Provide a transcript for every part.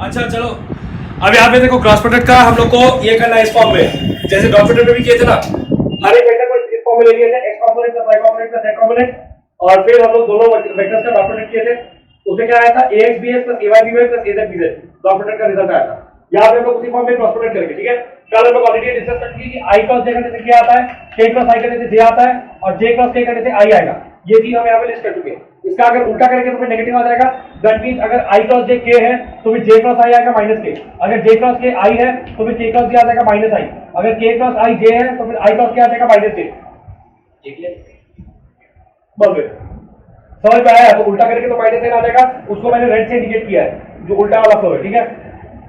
अच्छा चलो, अब यहाँ पे देखो क्रॉस प्रोडक्ट का हम लोग को ये करना है इस फॉर्म में, जैसे डॉट प्रोडक्ट में भी किए थे ना। हर एक वेक्टर को इस फॉर्म में ले लिए थे, X component plus Y component plus Z component, और फिर हम लोग दोनों वेक्टर्स का डॉट प्रोडक्ट किए थे। उसमें क्या आया था, ax bx plus ay by plus az bz dot product का रिजल्ट आया था। यहाँ पे हम लोग उसी फॉर्म में क्रॉस प्रोडक्ट करेंगे, ठीक है। कल हम लोग ऑलरेडी डिस्कस कर चुके कि i क्रॉस j करने से क्या आता है, k क्रॉस i करने से j आता है, और j क्रॉस k करने से i आएगा। ये तीन हम यहाँ पे लिस्ट कर चुके हैं। इसका अगर उल्टा करेंगे तो फिर नेगेटिव आ जाएगा। दैट मींस अगर i क्रॉस j k है तो फिर j क्रॉस i आएगा माइनस k, अगर j क्रॉस k i है तो फिर k क्रॉस j आ जाएगा माइनस i, अगर k क्रॉस i j है तो फिर i क्रॉस k आ जाएगा माइनस j। ठीक है, बस समझ में आया? तो उल्टा करके तो माइनस n आ जाएगा, उसको मैंने रेड से इंडिकेट किया है, जो उल्टा वाला फ्लो है, ठीक है।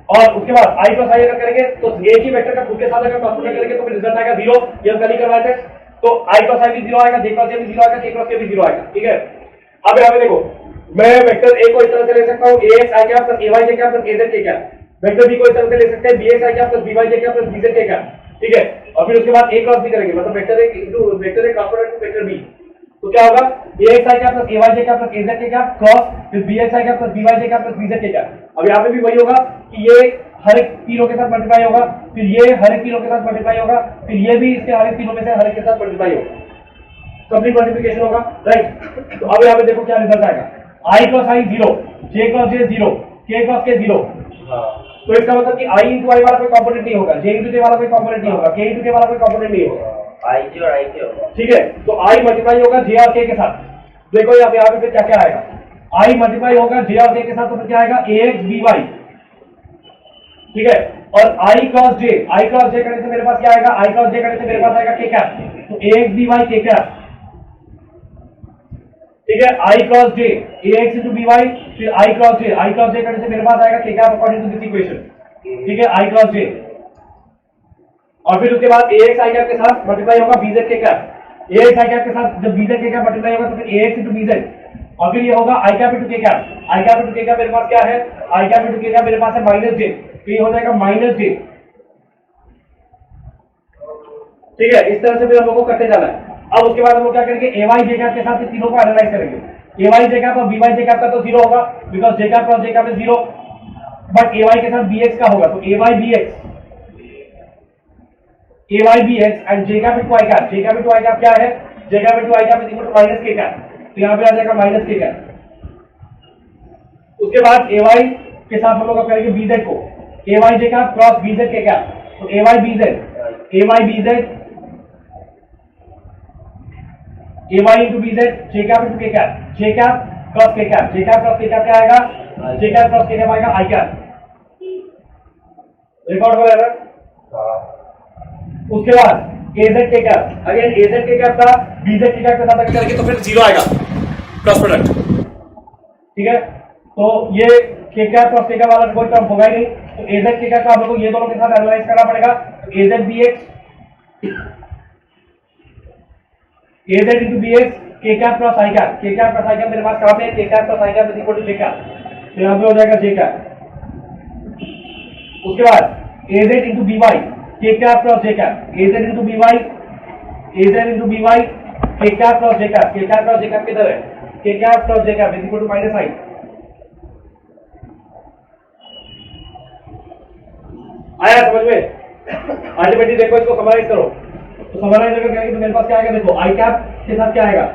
और उसके बाद i क्रॉस i अगर करेंगे तो एक ही वेक्टर का खुद के साथ अगर क्रॉस प्रोडक्ट करेंगे तो फिर रिजल्ट आएगा 0। ये हम कल ही करवाए थे। तो i क्रॉस i भी 0 आएगा, j क्रॉस j भी 0 आएगा, k क्रॉस k भी 0 आएगा, ठीक है। अब यहाँ पे देखो, मैं वेक्टर a को इस तरह से ले सकता हूँ, ax i क्या प्लस ay j क्या प्लस az k क्या। वेक्टर b को इस तरह से ले सकते हैं, bx i क्या प्लस by j क्या प्लस bz k क्या, ठीक है। और फिर उसके बाद a क्रॉस b करेंगे, मतलब vector a into vector a cross product to vector b, तो क्या होगा, ax i क्या प्लस ay j क्या प्लस az k क्या क्रॉस फिर bx i क्या प्लस by j क्या प्लस bz k क्या। अब यहाँ पे भी वही होगा कि ये हर एक तीनों के साथ मल्टीप्लाई होगा, फिर ये हर एक तीनों के साथ मल्टीप्लाई होगा, फिर ये भी इसके हर एक तीनों में से हर एक के साथ मल्टीप्लाई होगा, कंप्लीट मल्टीप्लिकेशन होगा, राइट। तो अब यहाँ पे देखो क्या रिजल्ट आएगा, i cross i 0, j cross j 0, k cross k 0। तो इसका मतलब कि i इंटू i वाला कोई कंपोनेंट नहीं होगा, j इंटू j वाला कोई कंपोनेंट नहीं होगा, k इंटू k वाला कोई कंपोनेंट नहीं होगा, i j और i k होगा, ठीक है। तो i मल्टीप्लाई होगा j और k के साथ। देखो यहाँ पे फिर क्या क्या आएगा, i मल्टीप्लाई होगा j और k के साथ, तो फिर क्या आएगा ax by, ठीक है। और i क्रॉस j करने से मेरे पास क्या आएगा, i क्रॉस j करने से मेरे पास आएगा k कैप, तो ax by k कैप, ठीक है। i cross j ax into by, फिर i क्रॉस j करने से मेरे पास आएगा k cap according to this equation, ठीक है, i क्रॉस j। और फिर उसके बाद ax i कैप के साथ मल्टीप्लाई होगा bz k cap, ax i cap के साथ जब bz k कैप मल्टीप्लाई होगा तो फिर ax into bz, और फिर ये होगा i cap into k cap, i cap into k cap मेरे पास क्या है, i cap into k cap मेरे पास है माइनस j, तो ये हो जाएगा माइनस j, ठीक है। इस तरह से फिर हम लोग को करते जाना है। अब उसके बाद हम लोग क्या करेंगे, ay j कैप के साथ तीनों को एनालाइज करेंगे। ay j कैप और by j कैप का तो 0 होगा, because j cap cross j cap is 0, but ay के साथ bx का होगा, तो ay bx and j cap into i cap, j cap into i cap क्या है, j cap into i cap is equal to minus k cap, तो यहां पे आ जाएगा माइनस k कैप। उसके बाद ay के साथ हम लोग करेंगे bz को, ay j cap cross bz k cap, तो ay bz ay into bz, j cap into k cap, j cap cross k cap, j cap cross k cap क्या आएगा, j cap cross k cap आएगा i cap. Record हो रहा है। उसके बाद az k cap, again az k cap का bz k cap के साथ अगर करेंगे तो फिर 0 आएगा क्रॉस प्रोडक्ट, ठीक है। तो ये k cap cross k cap वाला कोई टर्म होगा ही नहीं, तो az k कैप का हम लोग को ये दोनों के साथ एनालाइज करना पड़ेगा, az bx az into bx k cap cross i cap, k cap cross i cap मेरे पास कहां पे है, k cap cross i cap is equal to j cap, तो यहां पे हो जाएगा j कैप। उसके बाद az into by, k cap cross j cap, az into by k cap cross j cap, k cap cross j cap किधर है, k cap cross j cap is equal to minus i। आया समझ में? Ultimately देखो इसको summarise करो, तो summarise अगर करेंगे तो मेरे पास क्या आएगा, देखो i कैप के साथ क्या आएगा,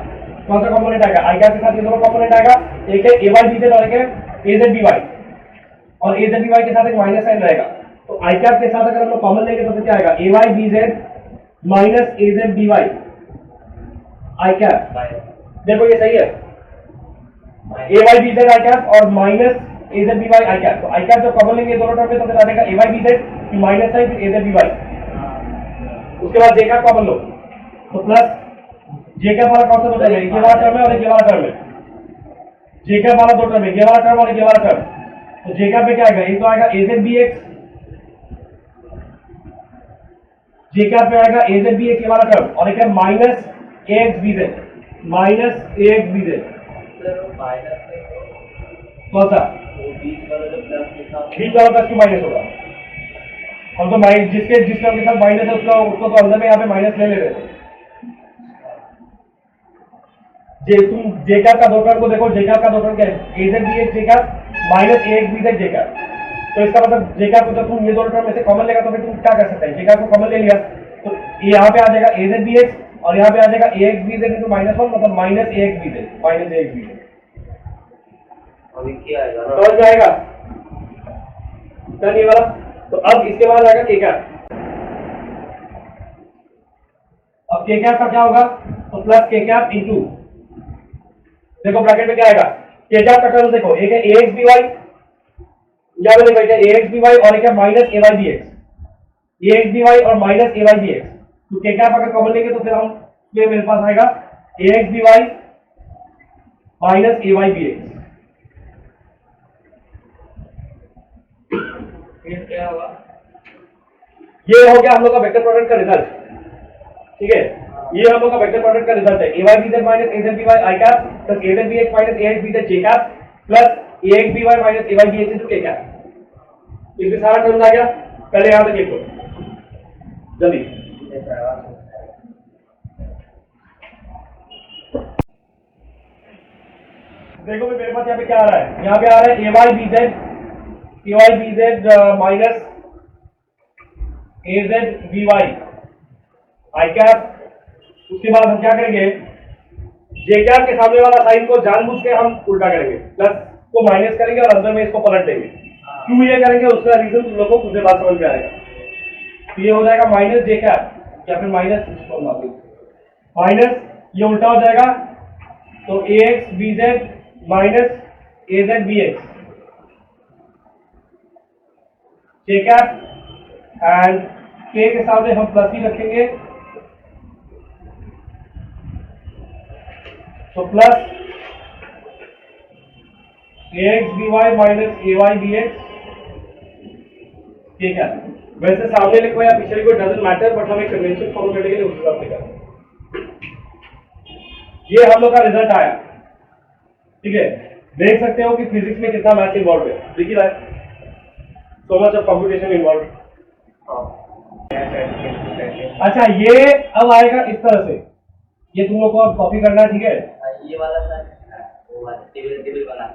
कौन सा कंपोनेंट आएगा, i कैप के साथ ये दोनों कंपोनेंट आएगा, एक है ay bz और एक है az by, और az by के साथ एक माइनस साइन रहेगा, तो i कैप के साथ अगर हम लोग कॉमन लेंगे तो फिर क्या आएगा, ay bz minus az by i cap. देखो ये सही है, ay bz i कैप और minus az by i cap, तो i कैप जब कॉमन लेंगे दोनों टर्म में तो फिर आ जाएगा ay bz फिर माइनस साइन फिर az by। उसके बाद j कैप कॉमन लो तो प्लस j कैप वाला कौन सा टर्म है, ये वाला टर्म है और ये वाला टर्म है, j कैप वाला दो टर्म है, ये वाला टर्म और ये वाला टर्म, तो j कैप में क्या आएगा, एक तो आएगा az bx, j कैप में आएगा az bx ये वाला टर्म, और एक है minus ax bz, minus ax bz, कौन सा बीच वाला प्लस की माइनस होगा, और तो माइनस जिस टर्म के साथ माइनस है उसको तो अंदर में यहाँ पे माइनस ले रहे थे। तुम जेकैप का दो टर्म को देखो, जेकैप का दो टर्म क्या है, az bx j cap minus ax bz j cap, तो इसका मतलब जे कैप को जब तुम ये दोनों टर्म में से कॉमन लेगा तो फिर तुम क्या कर सकते हैं, जे कैप को कॉमन ले लिया तो यहाँ पे आ जाएगा ए जेड बी एक्स और यहाँ पे आ जाएगा ए एक्स बी जेड इंटू -1 मतलब माइनस ए एक्स बी जेड माइनस ए एक्स बी जेड। अभी क्या आएगा ना, समझ में आएगा ये वाला। तो अब इसके बाद आएगा के कैप। अब के कैप का क्या होगा, तो प्लस के कैप इंटू, देखो ब्रैकेट में क्या आएगा, के कैप का टर्म देखो, एक है ए एक्स बी वाई, या मैंने लिखा है ए एक्स बी वाई और एक है minus a y b x, A x b Y और minus a y b x. तो के कैप अगर कॉमन लेंगे तो फिर हम ये मेरे पास आएगा ए x b y minus a y b x. क्या होगा, ये हो गया हम लोग का वेक्टर प्रोडक्ट का रिजल्ट, ठीक है। ये हम लोग का वेक्टर प्रोडक्ट का रिजल्ट है, a y b z minus a z b Y I cap plus A z b x minus A x b Z J cap plus a x b y minus a y b x into के cap. इसमें सारा term आ गया, पहले यहां तक लिख लो जल्दी। देखो मेरे पास यहाँ पे क्या आ रहा है, यहाँ पे आ रहा है a y b z minus a z b Y I cap. उसके बाद हम क्या करेंगे, जे कैप के सामने वाला साइन को जानबूझ के हम उल्टा करेंगे, प्लस को माइनस करेंगे और अंदर में इसको पलट देंगे। क्यों ये करेंगे उसका रीजन तुम लोगों को मुझे बात समझ में आएगा। तो ये हो जाएगा माइनस जे कैप या फिर माइनस ये उल्टा हो जाएगा, तो a x b z minus a z b x j cap and k के सामने हम प्लस ही रखेंगे, तो plus a x b y minus a y b x, ठीक है। वैसे सामने लिखो या पीछे लिखो डजंट मैटर, बट हम एक कन्वेंशन फॉलो करने के लिए उस हिसाब से करें। ये हम लोग का रिजल्ट आया, ठीक है। देख सकते हो कि फिजिक्स में कितना मैथ इन्वॉल्व है, दिख ही रहा है, so much of computation involve. अच्छा ये अब आएगा इस तरह से, ये तुम लोग को अब कॉपी करना है, ठीक है। ये वाला वो वाला टेबल बना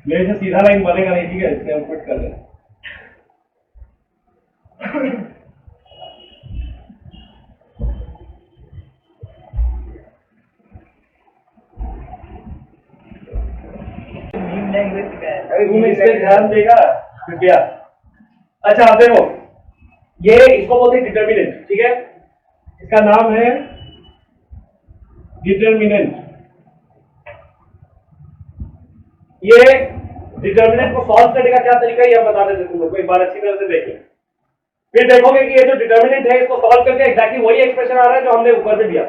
मेरे से सीधा लाइन बनेगा नहीं, ठीक है, इसलिए हम फिट कर लें। ध्यान देगा कृपया। अच्छा आप देखो, ये इसको बोलते हैं डिटर्मिनेंट, ठीक है, इसका नाम है डिटर्मिनेंट। ये डिटर्मिनेंट को सॉल्व करने का क्या तरीका है, ये बता देते तुम लोग को, एक बार अच्छी तरह से देखें। फिर देखोगे कि ये जो डिटर्मिनेंट है इसको सॉल्व करके एग्जैक्टली वही एक्सप्रेशन आ रहा है जो हमने ऊपर में दिया।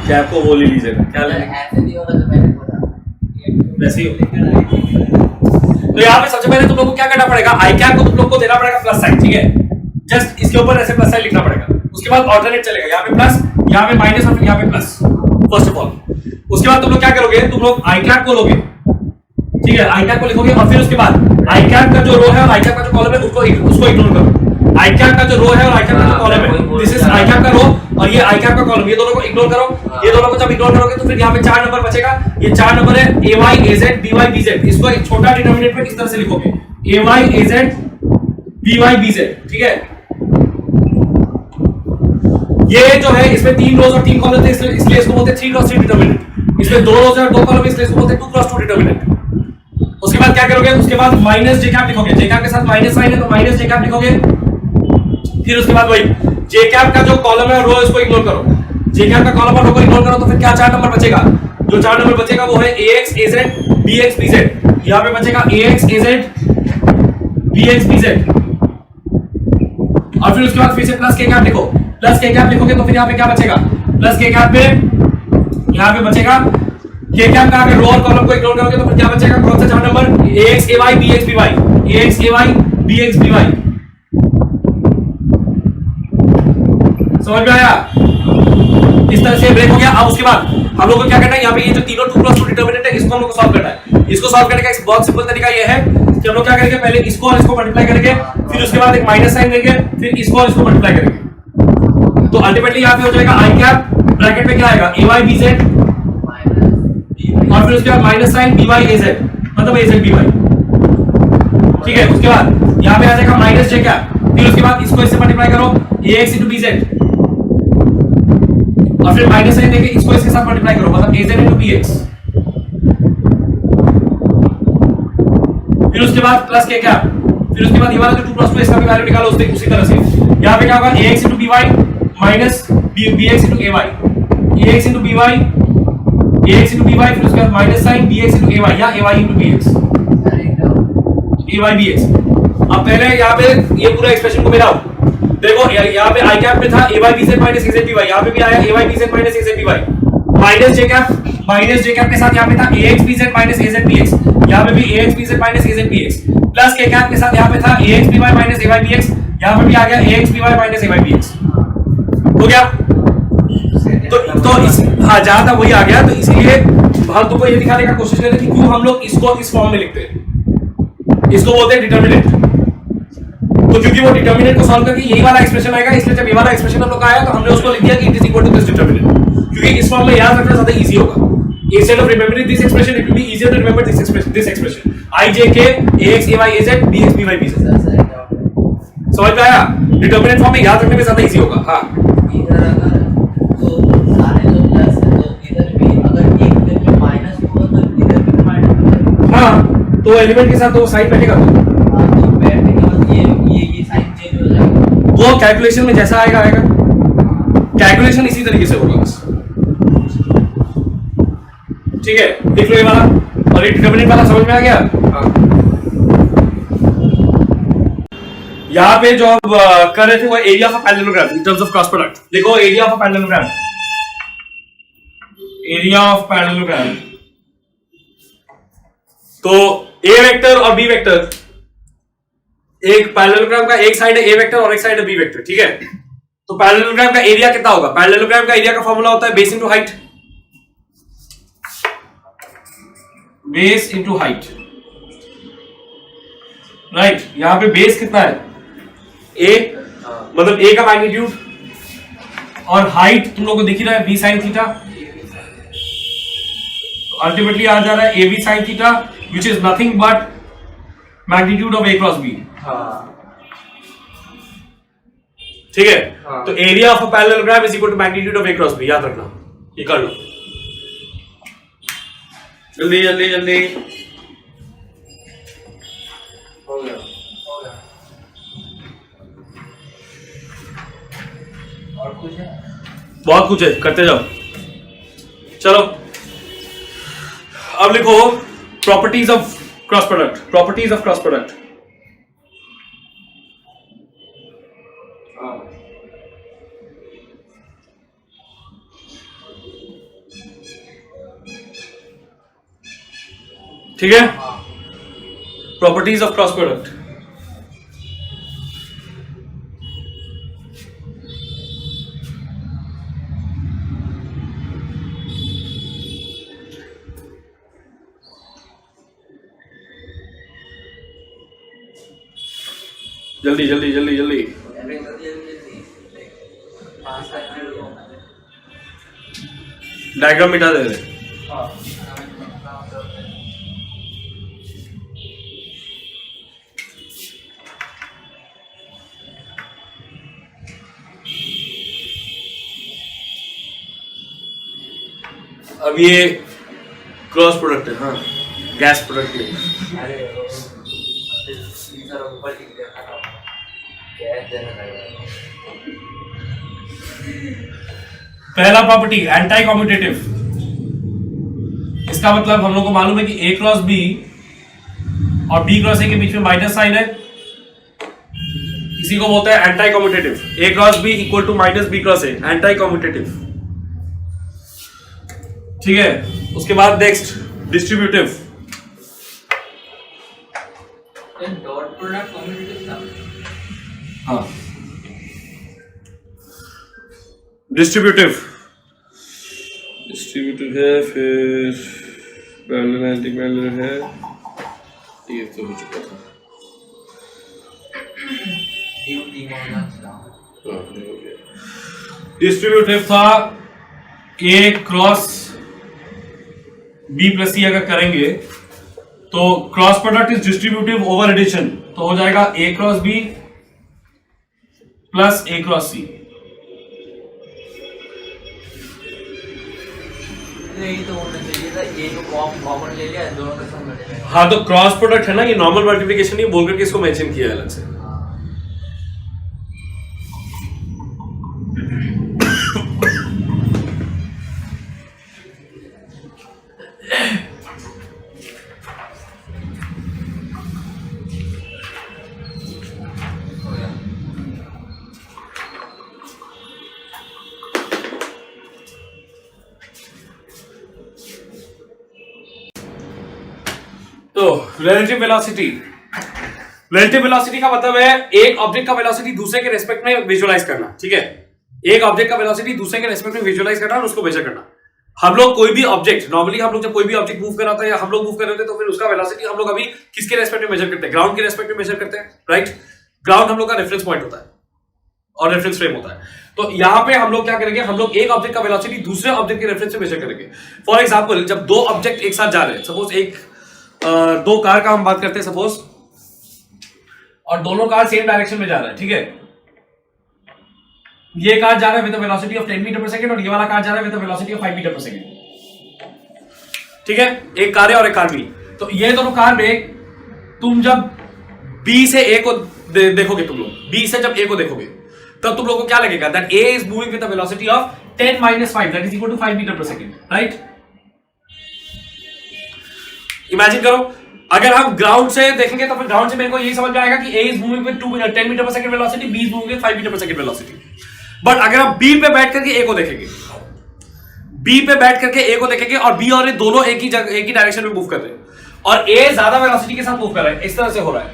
क्या आपको वो ले लीजिएगा, क्या लेंगे, ऐसे नहीं होगा तो मैंने बोला वैसे ही तो यहाँ पे सबसे पहले तुम लोग को क्या करना पड़ेगा, आई कैप को तुम लोग को देना पड़ेगा प्लस साइन, ठीक है। जस्ट इसके ऊपर ऐसे प्लस साइन लिखना पड़ेगा, उसके बाद ऑल्टरनेट चलेगा, यहाँ पे प्लस, यहाँ पे माइनस और फिर यहाँ पे प्लस, फर्स्ट ऑफ ऑल। उसके बाद तुम लोग क्या करोगे, तुम लोग आई कैप को लोगे, ठीक है, आई कैप को लिखोगे और फिर उसके बाद आई कैप का जो रो है और आई कैप का जो कॉलम है उसको इग्नोर करो। आई कैप का जो रो है और आई कैप का जो कॉलम है, दिस इज आई कैप का रो और ये आई कैप का कॉलम, ये दोनों को इग्नोर करो। ये दोनों को जब इग्नोर करोगे तो फिर यहाँ पे 4 नंबर बचेगा, ये 4 नंबर है a y a z b y b z. इसको एक छोटा डिनोमिनेटर में इस तरह से लिखोगे, a y a z b y b z, ठीक है। ये जो है इसमें 3 रोज और 3 कॉलम थे, इसलिए इसको बोलते हैं 3x3 डिटरमिनेंट। इसमें 2 रोज और 2 कॉलम, इसलिए इसको बोलते हैं 2x2 डिटरमिनेंट। उसके बाद क्या करोगे, उसके बाद माइनस जे कैप लिखोगे, जे कैप के साथ माइनस साइन है तो माइनस जे कैप लिखोगे। फिर उसके बाद वही जे कैप का जो कॉलम है रो इसको इग्नोर करो, जे कैप का कॉलम और रो को इग्नोर करो तो फिर क्या 4 नंबर बचेगा, जो 4 नंबर बचेगा वो है ax az bx bz। यहां पे बचेगा ax az bx bz और फिर उसके बाद फिर से प्लस के कैप लिखो, प्लस के कैप लिखोगे तो फिर यहां पे क्या बचेगा, प्लस के कैप पे यहां पे बचेगा के कैप का, अगर रो और कॉलम को इग्नोर करोगे तो फिर क्या बचेगा, कौन सा 4 number, ax ay bx by, ax ay bx by। समझ में आया, इस तरह से ब्रेक हो गया। अब उसके बाद हम लोग को क्या करना है, यहाँ पे ये जो तीनों 2x2 डिटरमिनेंट है इसको हम लोग को सॉल्व करना है। इसको सॉल्व करने का एक बहुत सिंपल तरीका ये है कि हम लोग क्या करेंगे, पहले इसको और इसको मल्टीप्लाई करेंगे, फिर उसके बाद एक माइनस साइन देंगे, फिर इसको और इसको मल्टीप्लाई करेंगे, तो अल्टीमेटली यहाँ पे हो जाएगा आई कैप, ब्रैकेट में क्या आएगा, ए वाई बी जेड और फिर उसके बाद minus sign B y a Z. मतलब ए जेड बी वाई। ठीक है, उसके बाद यहाँ पे आ जाएगा माइनस जे कैप, फिर उसके बाद इसको इससे मल्टीप्लाई करो ए एक्स इंटू बी जेड, और फिर माइनस साइन देके इसको इसके साथ मल्टीप्लाई करो, मतलब ए जेड इंटू बी एक्स, फिर उसके बाद प्लस के कैप, फिर उसके बाद ये वाला जो 2 + 2 इसका भी वैल्यू निकालो उसी तरह से। यहाँ पे क्या होगा a x into b y minus b x into a y, a x into b y, a x into b y, फिर उसके बाद minus sign b x into a y या a y into b x, a y b x. अब पहले यहाँ पे ये पूरा एक्सप्रेशन को मिलाओ, देखो यहाँ पे आई कैप में था ए y b z minus a z b Y, यहाँ पे भी आया ए y b z minus a z b y, minus J cap के साथ यहाँ पे था ए x b z minus a z b x, यहाँ पे भी ए x b z minus a z b x, plus के कैप के साथ यहाँ पे था ए x b y minus a y b x, यहाँ पे भी आ गया ए x b y minus a y b x. हो गया? तो हाँ, जहां तक वही आ गया, तो इसीलिए हम तुमको ये दिखाने का कोशिश कर रहे थे कि क्यों हम लोग इसको इस फॉर्म में लिखते हैं, इसको बोलते हैं डिटर्मिनेंट। तो क्योंकि वो डिटर्मिनेंट को सॉल्व करके यही वाला एक्सप्रेशन आएगा, इसलिए जब ये वाला एक्सप्रेशन हम लोग का आया तो हमने उसको लिख दिया कि it is equal to this determinant, क्योंकि इस फॉर्म में याद रखना ज्यादा इजी होगा। Instead of remembering this expression, it will be easier to remember this expression. I j k ax ay az bx by bz. समझ में आया? डिटर्मिनेंट फॉर्म में याद रखने में ज्यादा इजी होगा। हाँ, इधर अगर तो सारे जो प्लस है तो इधर भी अगर एक में माइनस होगा तो इधर भी माइनस होगा। हाँ, तो एलिमेंट के साथ तो साइन बैठेगा, हाँ, तो बैठने के बाद ये साइन चेंज हो जाएगा। वो कैलकुलेशन में जैसा आएगा कैलकुलेशन इसी तरीके से होगा बस। ठीक है, देख लो ये वाला और ये डिटर्मिनेंट वाला समझ में आ गया। यहाँ पे जो अब कर रहे थे वो area of parallelogram in terms of cross product. देखो area of parallelogram, area of parallelogram, तो ए वेक्टर और बी वेक्टर, एक पैरेललोग्राम का एक साइड है ए वेक्टर और एक साइड है बी वेक्टर। ठीक है, तो पैरेललोग्राम का एरिया कितना होगा? पैरेललोग्राम का एरिया का फॉर्मूला होता है base into height, base into height, right. यहां पे बेस कितना है? ए, मतलब ए का मैग्नीट्यूड, और हाइट तुम लोगों को दिख ही रहा है बी साइन थीटा, अल्टीमेटली आ जा रहा है A B sine theta which is nothing but magnitude of A cross B. ठीक है, तो area of a parallelogram is equal to magnitude of A cross B, याद रखना, ये कर लो जल्दी जल्दी जल्दी। हो गया। और कुछ है? बहुत कुछ है, करते जाओ। चलो अब लिखो properties of cross product, properties of cross product. ठीक है, प्रॉपर्टीज ऑफ क्रॉस प्रोडक्ट। जल्दी जल्दी जल्दी जल्दी, डायग्राम मिटा दे रहे। अब ये क्रॉस प्रोडक्ट है, हाँ, गैस प्रोडक्ट नहीं। अरे इधर ऊपर लिख दिया था, गैस देना लगेगा। पहला प्रॉपर्टी एंटी कम्यूटेटिव, इसका मतलब हम लोग को मालूम है कि ए क्रॉस बी और बी क्रॉस ए के बीच में माइनस साइन है, इसी को बोलते हैं anti commutative. A cross B equal to minus B cross A, anti commutative. ठीक है, उसके बाद next distributive. Dot product commutative था। हाँ, डिस्ट्रीब्यूटिव डिस्ट्रीब्यूटिव है, फिर पैरेलल एंटी पैरेलल है, ये तो हो चुका था। डिस्ट्रीब्यूटिव था A cross B plus C, अगर करेंगे तो cross product is distributive over addition, तो हो जाएगा A cross B plus A cross C. यही तो होना चाहिए था, ये को कॉमन ले लिया, दोनों का सम ले लिया। हाँ, तो क्रॉस प्रोडक्ट है ना, ये नॉर्मल मल्टीप्लिकेशन नहीं बोल करके इसको मेंशन किया है अलग से। तो रिलेटिव वेलोसिटी, रिलेटिव वेलोसिटी का मतलब है एक ऑब्जेक्ट का वेलोसिटी दूसरे के रेस्पेक्ट में विजुअलाइज करना, ठीक है। एक ऑब्जेक्ट का वेलोसिटी दूसरे के रेस्पेक्ट में विजुअलाइज करना और उसको मेजर करना। हम लोग कोई भी ऑब्जेक्ट, नॉर्मली हम लोग जब कोई भी ऑब्जेक्ट मूव कर रहा था या हम लोग मूव कर रहे थे, तो फिर उसका वेलोसिटी हम लोग अभी किसके रेस्पेक्ट में मेजर करते हैं? ग्राउंड के रेस्पेक्ट में मेजर करते हैं, राइट। ग्राउंड हम लोग का रेफरेंस पॉइंट होता है और रेफरेंस फ्रेम होता है। तो यहां पे हम लोग क्या करेंगे, हम लोग एक ऑब्जेक्ट का वेलोसिटी दूसरे ऑब्जेक्ट के रेफरेंस से मेजर करेंगे। फॉर एग्जांपल, जब दो ऑब्जेक्ट एक साथ जा रहे हैं, सपोज एक दो कार का हम बात करते हैं सपोज, और दोनों कार सेम डायरेक्शन में जा रहा है, ठीक है। ये कार जा रहा है with velocity of 10 metre per second और ये वाला कार जा रहा है with velocity of 5 metre per second, ठीक है। एक कार है और एक कार बी। तो ये दोनों कार में तुम जब बी से ए को देखोगे, तुम लोग बी से जब ए को देखोगे, तब तुम लोग को क्या लगेगा? That A is moving with velocity of 10 - 5 that is equal to 5 metre per second, right. Imagine करो, अगर हम ग्राउंड से देखेंगे तो फिर ग्राउंड से मेरे को यही समझ में आएगा कि A is moving with 10 metre per second velocity, B is moving with 5 metre per second velocity. But अगर हम बी पे बैठ करके ए को देखेंगे, बी पे बैठ करके ए को देखेंगे और बी और ए दोनों एक ही डायरेक्शन में मूव कर रहे हैं और ए ज्यादा वेलोसिटी के साथ मूव कर रहा है, इस तरह से हो रहा है।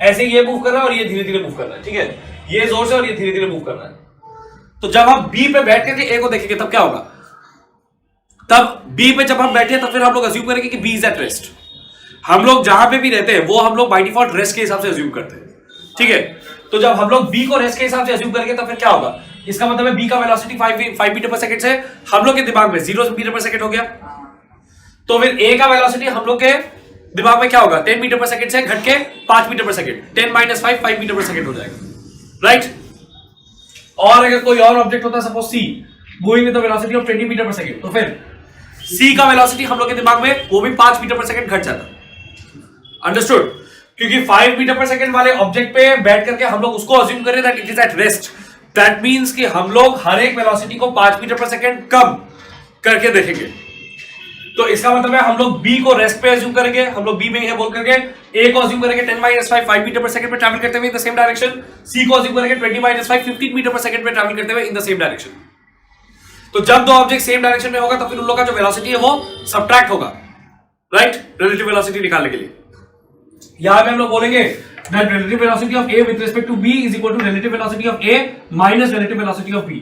ऐसे ये मूव कर रहा है और ये धीरे धीरे मूव कर रहा है, ठीक है। ये जोर से और ये धीरे धीरे मूव कर रहा है। तो जब हम बी पे बैठ करके ए को देखेंगे तब क्या होगा? तब बी पे जब हम बैठे तो फिर हम लोग अज्यूम करेंगे कि बी इज एट रेस्ट। हम लोग जहां पे भी रहते हैं वो हम लोग बाय डिफॉल्ट रेस्ट के हिसाब से अज्यूम करते हैं, ठीक है। तो जब हम लोग बी को रेस्ट के हिसाब से अज्यूम करेंगे तो फिर क्या होगा? इसका मतलब है बी का वेलोसिटी 5 मीटर पर सेकंड से हम लोग के दिमाग में 0 मीटर पर सेकंड हो गया। तो फिर ए का वेलोसिटी हम लोग के दिमाग में क्या होगा? 10 मीटर पर सेकंड से घट के 5 metre per second, 10 - 5 metre per second हो जाएगा, राइट। और अगर कोई और ऑब्जेक्ट होता है suppose C moving with the velocity of 20 metre per second, तो फिर सी का वेलोसिटी हम लोग के दिमाग में वो भी 5 मीटर पर सेकंड घट जाता। अंडरस्टूड? क्योंकि 5 मीटर पर सेकंड वाले ऑब्जेक्ट पे बैठ करके हम लोग उसको अज्यूम करें that it is at rest. That means कि हम लोग हर एक वेलोसिटी को 5 मीटर पर सेकंड कम करके देखेंगे। तो इसका मतलब है हम लोग बी को रेस्ट पे अज्यूम करेंगे, हम लोग बी में है बोल करके ए को अज्यूम करेंगे 10 - 5 मीटर पर सेकंड पे ट्रैवल करते हुए इन द सेम डायरेक्शन। सी को अज्यूम करेंगे 20 - 5 15 मीटर पर सेकंड पे ट्रैवल करते हुए इन द सेम डायरेक्शन। तो जब दो ऑब्जेक्ट सेम डायरेक्शन में होगा तो फिर उन लोगों का जो वेलोसिटी है वो सब्ट्रैक्ट होगा, राइट, रिलेटिव वेलोसिटी निकालने के लिए। यहां पे हम लोग बोलेंगे that relative velocity of A with respect to B is equal to relative velocity of A minus relative velocity of B.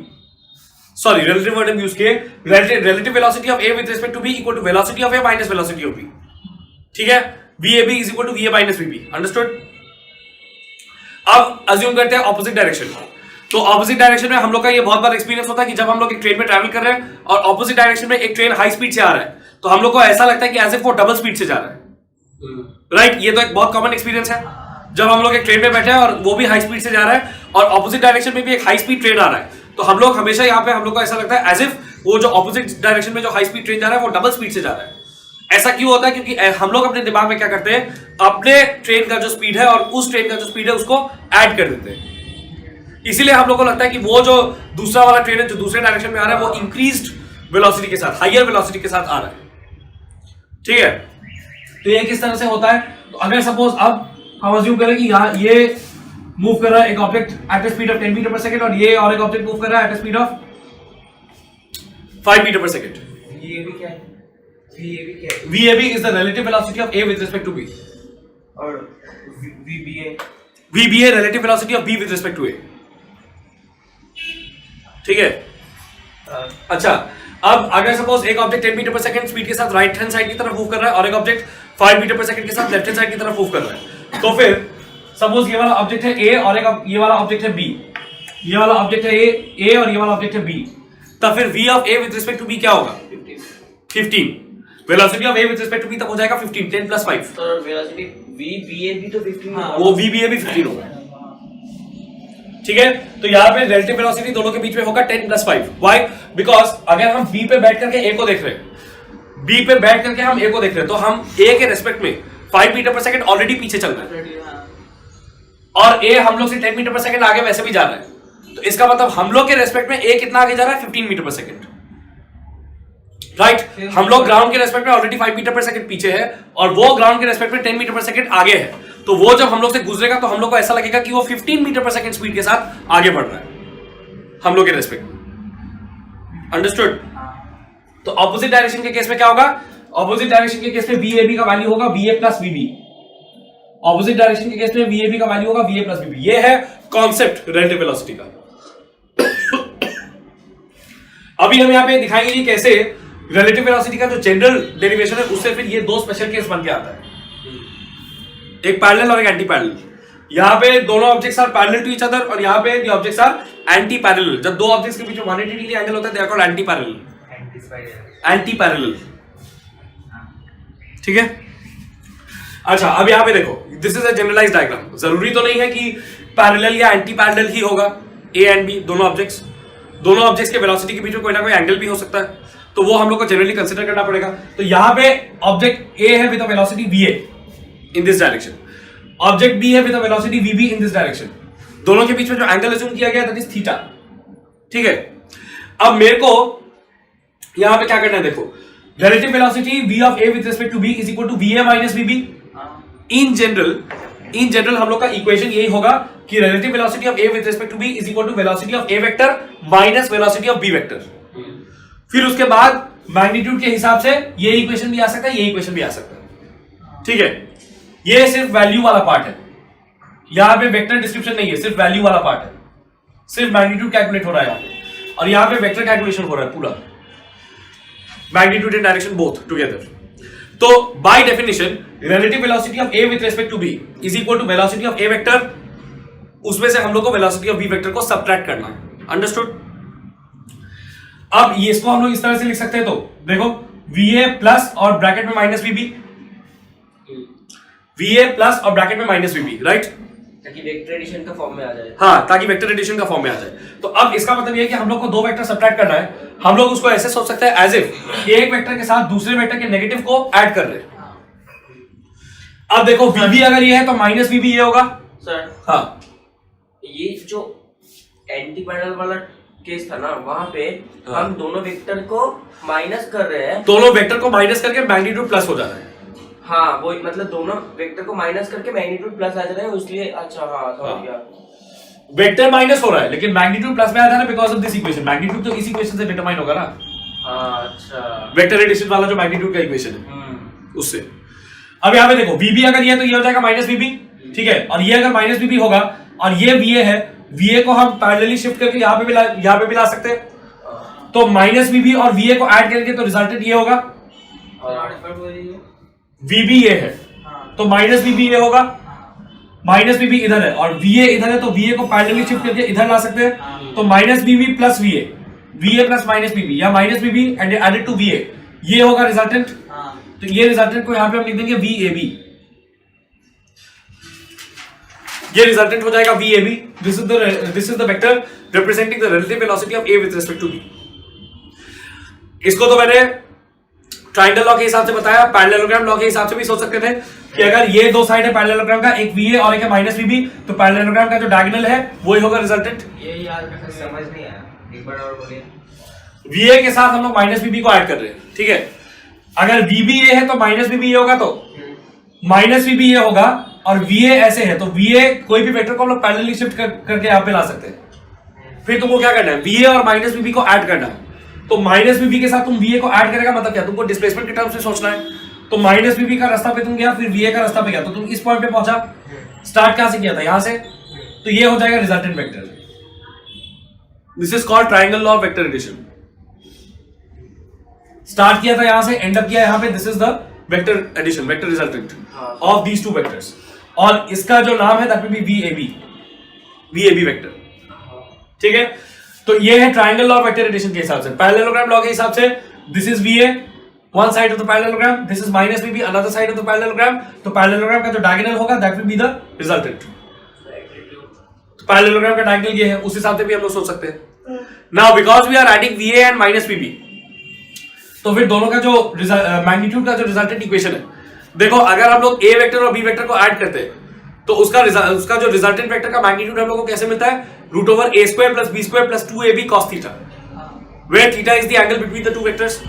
Sorry, relative word हम यूज किए, relative velocity of A with respect to B equal to velocity of A minus velocity of B, ठीक है। VAB is equal to VA minus VB, understood. अब assume करते हैं opposite direction. तो opposite direction में हम लोग का ये बहुत बार एक्सपीरियंस होता है कि जब हम लोग एक ट्रेन में ट्रैवल कर रहे हैं और ऑपोजिट डायरेक्शन में एक ट्रेन हाई स्पीड से आ रहा है तो हम लोग को ऐसा लगता है कि एज इफ वो डबल स्पीड से जा रहा है, राइट। ये तो एक बहुत कॉमन एक्सपीरियंस है। जब हम लोग एक ट्रेन में बैठे हैं और वो भी हाई स्पीड से जा रहा है और ऑपोजिट डायरेक्शन में भी एक हाई स्पीड ट्रेन आ रहा है, तो हम लोग हमेशा यहाँ पे हम लोग को ऐसा लगता है एज इफ वो जो ऑपोजिट डायरेक्शन में जो हाई स्पीड ट्रेन जा रहा है वो डबल स्पीड से जा रहा है। ऐसा क्यों होता है? क्योंकि हम लोग अपने दिमाग में क्या करते हैं, अपने ट्रेन का जो स्पीड है और उस ट्रेन का जो स्पीड है उसको ऐड कर देते हैं। इसीलिए हम लोग को लगता है कि वो जो दूसरा वाला ट्रेन है जो दूसरे डायरेक्शन में आ रहा है वो इंक्रीज्ड वेलोसिटी के साथ, हायर वेलोसिटी के साथ आ रहा है, ठीक है। तो ये किस तरह से होता है? तो अगर सपोज अब हम अज्यूम करें कि यहाँ ये मूव कर रहा है एक object at the speed of 10 metre per second और ये और एक ऑब्जेक्ट मूव कर रहा है at the speed of 5 metre per second. VAB क्या है? VAB क्या है? VAB is the relative velocity of A with respect to B. और VBA VBA relative velocity of B with respect to A. ठीक है। अच्छा, अब अगर सपोज एक object 10 metre per second speed के साथ राइट हैंड साइड की तरफ मूव कर रहा है और एक ऑब्जेक्ट 5 मीटर पर सेकंड के साथ लेफ्ट हैंड साइड की तरफ मूव कर रहा है, तो फिर सपोज ये वाला ऑब्जेक्ट है A और एक ये वाला ऑब्जेक्ट है B, ये वाला ऑब्जेक्ट है A और ये वाला ऑब्जेक्ट है B, तब फिर V of A with respect to B क्या होगा? 15। Velocity of A with respect to B तब हो जाएगा 15, 10 प्लस 5। तो वेलोसिटी v va भी तो 15 होगा। वो v भी 15 होगा, ठीक है। तो यहाँ पे रिलेटिव वेलोसिटी दोनों के बीच में होगा 10 प्लस 5। व्हाई? बिकॉज अगर हम b पे बैठ करके a को देख रहे हैं, b पे बैठ करके हम a को देख रहे हैं, तो हम a के रेस्पेक्ट में 5 मीटर पर सेकंड ऑलरेडी पीछे चल रहे हैं, और a हम लोग से 10 मीटर पर सेकंड आगे वैसे भी जा रहा है। तो इसका मतलब हम लोग के रेस्पेक्ट में a कितना आगे जा रहा है? 15 मीटर पर सेकंड, राइट। हम लोग ग्राउंड के रेस्पेक्ट में ऑलरेडी 5 मीटर पर सेकंड पीछे है, और वो ग्राउंड के रेस्पेक्ट में 10 मीटर पर सेकंड आगे है। तो वो जब हम लोग से गुजरेगा तो हम लोग को ऐसा लगेगा कि वो 15 मीटर पर सेकंड स्पीड के साथ आगे बढ़ रहा है हम लोग के रेस्पेक्ट में। अंडरस्टूड? तो ऑपोजिट डायरेक्शन के केस में क्या होगा? ऑपोजिट डायरेक्शन के केस में VAB का वैल्यू होगा VA plus VB। Opposite direction के केस में VAB का वैल्यू होगा VA प्लस VB। ये है कॉन्सेप्ट रिलेटिव वेलोसिटी का। अभी हम यहां पे दिखाएंगे कि कैसे रिलेटिव वेलोसिटी का जो जनरल डेरिवेशन है उससे फिर ये दो स्पेशल केस बन के आता है, एक पैरेलल और एक एंटी पैरेलल। यहां पे दोनों objects are parallel to each other, और यहां पे the objects are anti parallel. जब दो ऑब्जेक्ट्स के बीच में 180 डिग्री एंगल होता है they are called anti parallel, anti parallel, ठीक है। अच्छा, अब यहां पे देखो, this is a generalised diagram. जरूरी तो नहीं है कि पैरेलल या एंटी पैरेलल ही होगा ए एंड बी दोनों ऑब्जेक्ट्स के वेलोसिटी के बीच में कोई ना कोई एंगल भी हो सकता है, तो वो हम लोग को जनरली कंसीडर करना पड़ेगा। तो यहां पे ऑब्जेक्ट ए है with a velocity VA in this direction, object b है with a velocity VB in this direction. दोनों के बीच में जो एंगल अज्यूम किया गया दैट इज थीटा, ठीक है। अब मेरे को यहां पे क्या करना है, देखो, relative velocity v of a with respect to b is equal to VA minus VB। In general हम लोग का इक्वेशन यही होगा कि relative velocity of a with respect to b is equal to velocity of a vector minus velocity of b vector. फिर उसके बाद magnitude के हिसाब से ये इक्वेशन भी आ सकता है, ये इक्वेशन भी आ सकता है, ठीक है। ये सिर्फ वैल्यू वाला पार्ट है, यहां पे वेक्टर डिस्क्रिप्शन नहीं है, सिर्फ वैल्यू वाला पार्ट है, सिर्फ मैग्नीट्यूड कैलकुलेट हो रहा है यहां पे, और यहां पे वेक्टर कैलकुलेशन हो रहा है पूरा, magnitude and direction both together. तो by definition relative velocity of a with respect to b is equal to velocity of a vector, उसमें से हम लोग को वेलोसिटी ऑफ b वेक्टर को सबट्रैक्ट करना है। अंडरस्टूड? अब ये इसको हम लोग इस तरह से लिख सकते हैं, तो देखो VA प्लस और ब्रैकेट में माइनस VB, VA प्लस और ब्रैकेट में माइनस VB, राइट, ताकि वेक्टर एडिशन का फॉर्म में आ जाए। हाँ, ताकि वेक्टर एडिशन का फॉर्म में आ जाए। तो अब इसका मतलब ये है कि हम लोग को दो वेक्टर सबट्रैक्ट करना है। हम लोग उसको ऐसे सोच सकते हैं एज इफ एक वेक्टर के साथ दूसरे वेक्टर के नेगेटिव को ऐड कर रहे हैं। अब देखो VB अगर ये है तो माइनस VB ये होगा सर। हाँ, ये जो एंटी पैरेलल वाला केस था ना, वहां पे हम दोनों वेक्टर को माइनस कर रहे हैं, दोनों वेक्टर को माइनस करके मैग्नीट्यूड प्लस हो जा रहा है। हाँ, वो मतलब दोनों वेक्टर को माइनस करके मैग्नीट्यूड प्लस आ जा रहा है, इसलिए अच्छा, हाँ समझ गया। वेक्टर माइनस हो रहा है लेकिन मैग्नीट्यूड प्लस में आ जा रहा है because of this equation. Magnitude तो इस इक्वेशन से डिटरमाइन होगा ना। हाँ, अच्छा, वेक्टर एडिशन वाला जो मैग्नीट्यूड का इक्वेशन है उससे। अब यहाँ पे देखो VB अगर ये है तो ये हो जाएगा माइनस VB, ठीक है, और ये अगर माइनस VB होगा और ये VA है, VA को हम पैरेलली शिफ्ट करके यहाँ पे भी ला सकते हैं। तो माइनस VB और VA को ऐड करेंगे तो रिजल्टेंट ये होगा, VB ये है तो माइनस VB ये होगा, माइनस VB इधर है और VA इधर है, तो VA को पैरेलली शिफ्ट करके इधर ला सकते हैं। तो minus VB plus VA plus minus VB या minus VB and added to VA, ये होगा रिजल्टेंट। तो ये रिजल्टेंट को यहां पे हम लिख देंगे VAB, ये रिजल्टेंट हो जाएगा VAB। This is the vector representing the relative velocity of A with respect to B। इसको तो मैंने ट्रायंगल लॉ के हिसाब से बताया, पैरेललोग्राम लॉ के हिसाब से भी सोच सकते थे कि अगर ये दो साइड है पैरेललोग्राम का, एक VA और एक है माइनस VB, तो पैरेललोग्राम का जो डायगोनल है वही होगा रिजल्टेंट। ये याद रखना, समझ नहीं आया, एक बार और बोलिए। VA के साथ हम लोग माइनस VB को ऐड कर रहे हैं, ठीक है। अगर VB ये है तो माइनस VB ये होगा, तो माइनस VB ये होगा, और VA ऐसे है तो VA कोई भी वेक्टर को हम लोग पैरेलली शिफ्ट करके यहाँ पे ला सकते हैं। फिर तुमको क्या करना है, VA और माइनस VB को ऐड करना है। तो माइनस VB के साथ तुम VA को ऐड करेगा, मतलब क्या, तुमको डिस्प्लेसमेंट के टर्म से सोचना है। तो माइनस VB का रास्ता पे तुम गया, फिर VA का रास्ता पे गया, तो तुम इस पॉइंट पे पहुंचा। स्टार्ट कहां से किया था, यहां से, तो ये हो जाएगा resultant vector. This is called triangle law of vector addition. Start किया था यहां से, एंड अप किया यहां पे, this is the vector addition, vector resultant of these two vectors. और इसका जो नाम है that will be VAB vector, ठीक है। तो ये है triangle law of vector addition के हिसाब से। पैरेललोग्राम लॉ के हिसाब से this is VA one side of the parallelogram, this is minus VB, another side of the parallelogram, तो पैरेललोग्राम का जो डायगोनल होगा that will be the resultant. तो पैरेललोग्राम का डायगोनल ये है, उस हिसाब से भी हम लोग सोच सकते हैं। Now because we are adding VA and minus VB, तो फिर दोनों का जो मैग्नीट्यूड का जो रिजल्टेंट इक्वेशन है, देखो अगर हम लोग ए वेक्टर और बी वेक्टर को ऐड करते हैं तो उसका जो रिजल्टेंट वेक्टर का मैग्नीट्यूड हम लोग को कैसे मिलता है, root over A square plus B square plus 2ab cos theta, where theta is the angle between the two vectors.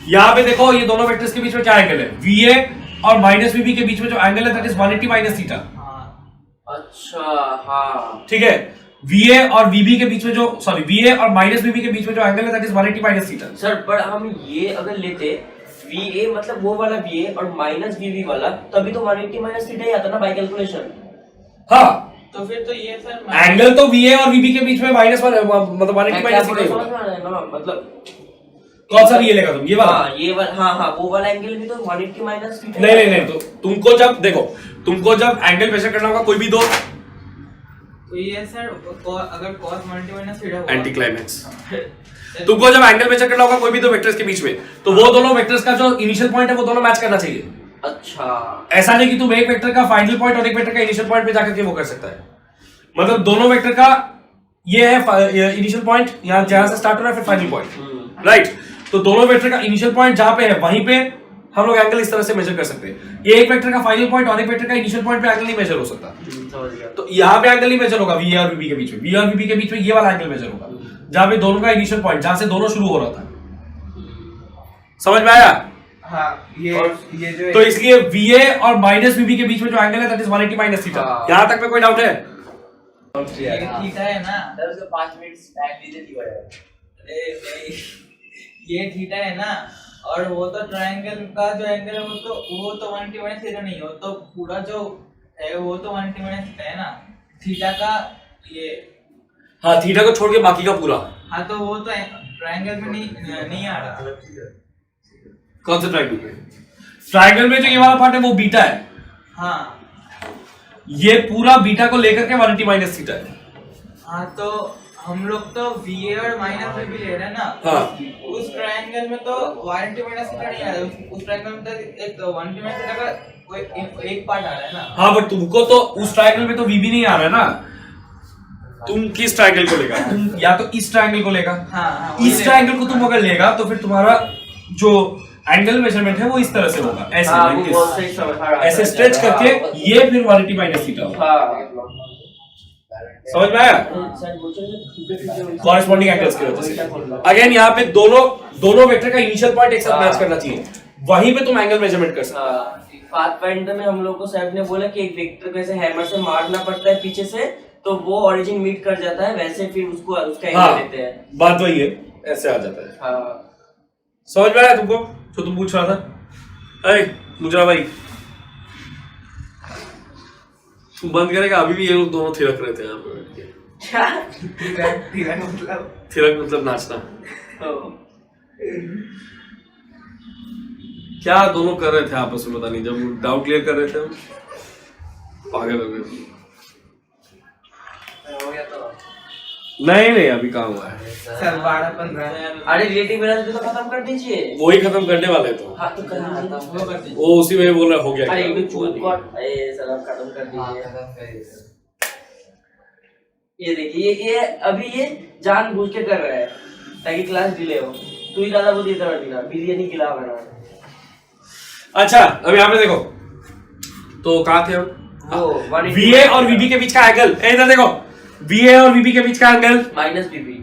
यहां पे देखो ये दोनों वेक्टर्स के बीच में क्या एंगल है, va और माइनस bb के बीच में जो एंगल है दैट इज 180 माइनस थीटा। अच्छा हाँ ठीक है, va और vb के बीच में जो va और माइनस bb के बीच में जो एंगल है that is 180 minus theta. Sir पर हम ये अगर लेते VA मतलब वो वाला VA और माइनस VB वाला, तभी तो 180 माइनस थीटा ही आता ना बाय कैलकुलेशन। हाँ तो फिर तो ये सर एंगल तो va और vb के बीच में माइनस मतलब 180 माइनस थीटा समझ में आ रहा है ना, मतलब कौन सा ये लेगा तुम, ये वाला? हाँ ये वाला, हाँ वो वाला एंगल भी तो 180 माइनस थीटा। नहीं, तो तुमको जब देखो, तुमको जब एंगल मेजर करना होगा कोई भी दो, तो ये सर अगर cos 180 माइनस थीटा हुआ, एंटी क्लाइमैक्स, तुमको जब एंगल मेजर करना होगा कोई भी दो वेक्टर्स के बीच में, तो वो दोनों वेक्टर्स का जो इनिशियल पॉइंट है वो दोनों मैच करना चाहिए। अच्छा ऐसा नहीं कि तुम एक वेक्टर का फाइनल पॉइंट और एक वेक्टर का इनिशियल पॉइंट पे जाकर के वो कर सकता है, मतलब दोनों वेक्टर का ये है इनिशियल पॉइंट, यहाँ जहां से स्टार्ट हो रहा है फिर फाइनल पॉइंट, राइट। तो दोनों वेक्टर का इनिशियल पॉइंट जहां पे है वहीं पे हम लोग एंगल इस तरह से मेजर कर सकते हैं। ये एक वेक्टर का फाइनल पॉइंट और एक वेक्टर का इनिशियल पॉइंट पे एंगल नहीं मेजर हो सकता, समझ गया। तो यहाँ पे एंगल नहीं मेजर होगा वी और वीबी के बीच में, वी और वीबी के बीच में ये वाला एंगल मेजर होगा जहां पे दोनों का इनिशियल पॉइंट, जहां से दोनों शुरू हो रहा था। समझ में आया? हाँ ये जो तो इसलिए VA और माइनस VB के बीच में जो एंगल है दैट इज 180 माइनस थीटा। यहां तक में कोई डाउट है? ये थीटा है ना, सर उसको 5 मिनट स्पैक दीजिए थी बड़ा। अरे नहीं, ये थीटा है ना, और वो तो ट्रायंगल का जो एंगल है वो तो 180 माइनस थीटा नहीं हो, तो पूरा जो है वो तो 180 माइनस थीटा है ना, थीटा का ये, हाँ थीटा को छोड़ के बाकी का पूरा। हाँ तो वो तो ट्रायंगल में नहीं आ रहा। कौन सा ट्रायंगल में? ट्रायंगल में जो ये वाला पार्ट है वो बीटा है, हाँ ये पूरा बीटा को लेकर के 180 माइनस थीटा है। हाँ तो हम लोग तो VA और माइनस VB ले रहे हैं ना, हाँ। उस ट्रायंगल में तो 180 माइनस थीटा नहीं आ रहा है, उस ट्रायंगल में तो एक 180 माइनस थीटा का कोई एक पार्ट आ रहा है ना। हाँ बट तुमको तो उस ट्रायंगल में तो VB नहीं आ रहा है ना, तुम किस ट्रायंगल को लेगा? तुम या तो इस ट्रायंगल को लेगा, हाँ, इस ट्रायंगल को तुम अगर लेगा तो फिर तुम्हारा जो एंगल मेजरमेंट है वो इस तरह से होगा, ऐसे हाँ, like वो this। बहुत सही समझ आ रहा है। ऐसे स्ट्रेच करके ये फिर 180 माइनस थीटा होगा। हाँ समझ में आया? कॉरेस्पॉन्डिंग एंगल्स की वजह से अगेन यहाँ पे दोनों वेक्टर का इनिशियल पॉइंट एक साथ मैच करना चाहिए, वहीं पे तुम एंगल मेजरमेंट कर सकते हो। पाथफाइंडर में हम लोग को सर ने बोला कि एक वेक्टर को ऐसे हैमर से मारना पड़ता है पीछे से, तो वो ओरिजिन मीट कर जाता है, वैसे फिर उसको उसका एंगल लेते हैं। बात वही है, ऐसे आ जाता है। हाँ समझ में आया तुमको जो तुम पूछ रहा था? अरे मुजरा भाई तू बंद करेगा? अभी भी ये लोग दोनों थिरक रहे थे यहाँ पे बैठ के। क्या थिरक मतलब नाचना। क्या दोनों कर रहे थे आपस में पता नहीं, जब डाउट क्लियर कर रहे थे पागल हो गए। हो गया तो नहीं अभी कहाँ हुआ है, सर 12-15। अरे रिलेटिव बैलेंस भी तो खत्म कर दीजिए। वही खत्म करने वाले तो हाँ तो कर दीजिए। वो उसी में बोल रहा हो गया। अरे एक भी चूक कट, अरे सर आप खत्म कर दीजिए। ये देखिए ये अभी ये जानबूझ के कर रहा है ताकि क्लास डिले हो। तू ही ज्यादा बुद्धि था बेटा, बिरयानी खिला बना। अच्छा अब यहाँ पे देखो, तो कहाँ थे हम? वो VA और VB के बीच का एंगल, इधर देखो, VA और VB के बीच का एंगल माइनस बीबी,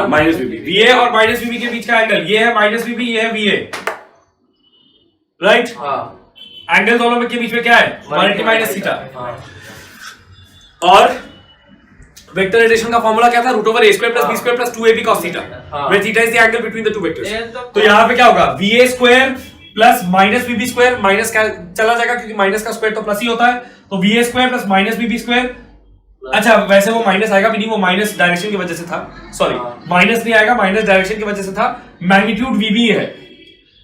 माइनस VB, VA और माइनस VB के बीच का एंगल ये है माइनस VB, ये है VA, राइट? हाँ एंगल दोनों के बीच में क्या है? 180 माइनस थीटा। हाँ और वेक्टर एडिशन का फॉर्मूला क्या था? Root over a square plus b square plus 2ab cos theta, where theta is the angle between the two vectors. तो यहाँ पे क्या होगा? va square plus minus bb square, minus का चला जाएगा क्योंकि माइनस का स्क्वायर तो प्लस ही होता है, तो va square plus minus bb square. अच्छा वैसे वो माइनस आएगा भी नहीं, वो माइनस डायरेक्शन की वजह से था, सॉरी माइनस नहीं आएगा, माइनस डायरेक्शन की वजह से था। मैग्नीट्यूड vb है,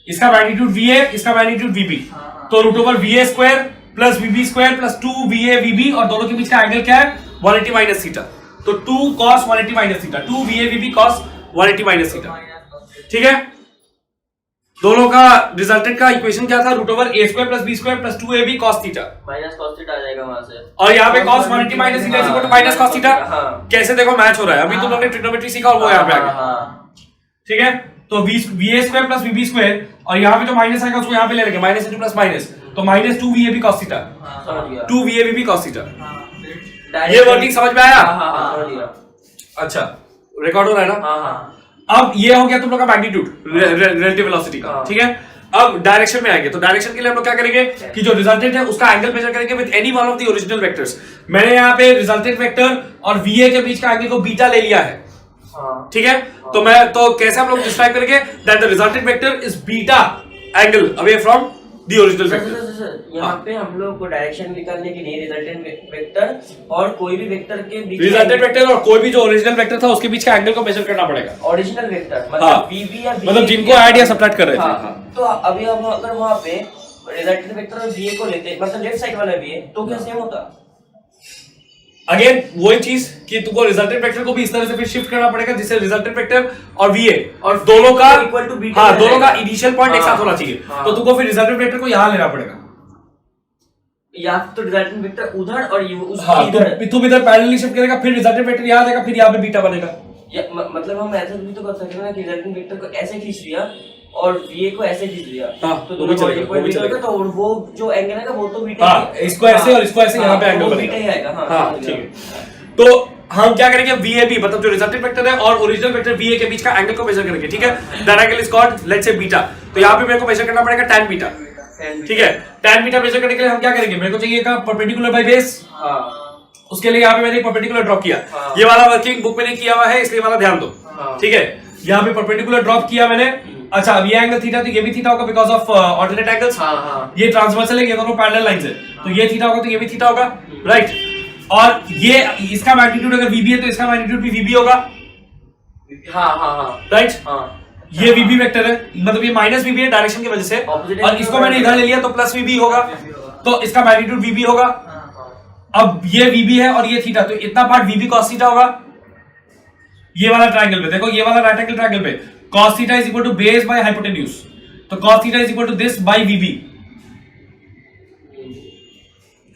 इसका मैग्नीट्यूड va, इसका मैग्नीट्यूड vb, तो root over va square plus bb square plus 2va vb, और दोनों के बीच का एंगल क्या है? 180 माइनस थीटा, तो 2 cos 180 minus theta, 2va vb cos 180 minus theta. ठीक है, दोनों का रिजल्टेंट का इक्वेशन क्या था? Root over a square plus b square plus 2ab cos theta, minus cos theta आ जाएगा वहां से। और यहाँ पे cos 180 minus theta is equal to minus cos theta. कैसे देखो मैच हो रहा है, अभी तुम लोगों ने ट्रिग्नोमेट्री सीखा और वो यहाँ पे आ गया, ठीक है। तो va square plus bb square, और यहाँ पे जो माइनस आएगा उसको यहाँ पे ले लेंगे, माइनस इंटू प्लस माइनस, तो minus 2vab cos theta, 2vab cos theta. ये वर्किंग समझ में आया? अच्छा, रिकॉर्ड हो रहा है ना? अब ये हो गया तुम लोग का मैग्नीट्यूड रिलेटिव वेलोसिटी का, ठीक है। अब डायरेक्शन में आएंगे, तो डायरेक्शन के लिए हम लोग क्या करेंगे कि जो रिजल्टेंट है उसका एंगल मेजर करेंगे with any one of the original vectors. मैंने यहाँ पे रिजल्टेंट वेक्टर और VA के बीच का एंगल को बीटा ले लिया है, ठीक है। तो कैसे हम लोग डिस्क्राइब करेंगे that the resultant vector is beta angle away from the original vector. यहाँ पे हम लोग को डायरेक्शन निकालने के लिए रिजल्टेंट वेक्टर और कोई भी वेक्टर के बीच, रिजल्टेंट वेक्टर और कोई भी जो ओरिजिनल वेक्टर था उसके बीच का एंगल को मेजर करना पड़ेगा। ओरिजिनल वेक्टर मतलब VB या मतलब जिनको ऐड या सब्ट्रैक्ट कर रहे थे। तो अभी हम अगर वहां पे रिजल्टेंट वेक्टर और VA को लेते, मतलब लेफ्ट साइड वाला VA, तो क्या सेम होता? अगेन वही चीज कि तुमको रिजल्टेंट वेक्टर को भी इस तरह से फिर शिफ्ट करना पड़ेगा जिससे रिजल्टेंट वेक्टर और VA और दोनों का इक्वल टू बीटा, हाँ दोनों का इनिशियल पॉइंट एक साथ होना चाहिए। तो तुमको फिर रिजल्टेंट वेक्टर को यहाँ लेना पड़ेगा, या तो रिजल्टेंट वेक्टर उधर और इधर, तुम इधर पैरेलली शिफ्ट करेगा, फिर रिजल्टेंट वेक्टर यहाँ आ जाएगा, फिर यहाँ पे बीटा बनेगा। मतलब हम ऐसा भी तो कर सकते हैं ना कि रिजल्टेंट वेक्टर को ऐसे खींच लिया और VA को ऐसे खींच लिया, तो वो भी चलेगा, तो वो जो एंगल है वो तो बीटा, इसको ऐसे और इसको ऐसे यहाँ पे एंगल बीटा ही आएगा। हाँ ठीक है। तो हम क्या करेंगे, VAB मतलब जो रिजल्टेंट वेक्टर है और ओरिजिनल वेक्टर VA के बीच का एंगल को मेजर करेंगे, ठीक है। That angle is called let's say beta. तो यहाँ पे मेरे को मेजर करना पड़ेगा tan बीटा, ठीक है। tan बीटा मेजर करने के लिए हम क्या करेंगे, मेरे को चाहिए का परपेंडिकुलर बाय बेस, उसके लिए यहाँ पे मैंने एक परपेंडिकुलर ड्रॉप किया। ये वाला वर्किंग बुक में नहीं किया हुआ है इसलिए वाला ध्यान दो, ठीक है। यहाँ पे परपेंडिकुलर ड्रॉप किया मैंने। अच्छा, अब ये एंगल थीटा, तो ये भी थीटा होगा बिकॉज ऑफ ऑल्टरनेट एंगल्स। ये ट्रांसवर्सल है, ये दोनों पैरेलल लाइंस है, तो ये थीटा होगा तो ये भी थीटा होगा, राइट। और ये इसका मैग्नीट्यूड अगर VB है तो इसका मैग्नीट्यूड भी VB होगा, राइट। ये VB वेक्टर है, मतलब ये माइनस VB है डायरेक्शन की वजह से, और इसको मैंने इधर ले लिया तो प्लस VB होगा, तो इसका मैग्नीट्यूड VB होगा। अब ये VB है और ये थीटा, तो इतना पार्ट VB cos थीटा होगा। ये वाला ट्रायंगल पे देखो, ये वाला राइट एंगल ट्रायंगल पे cos theta is equal to base by hypotenuse, तो cos theta is equal to this by VB,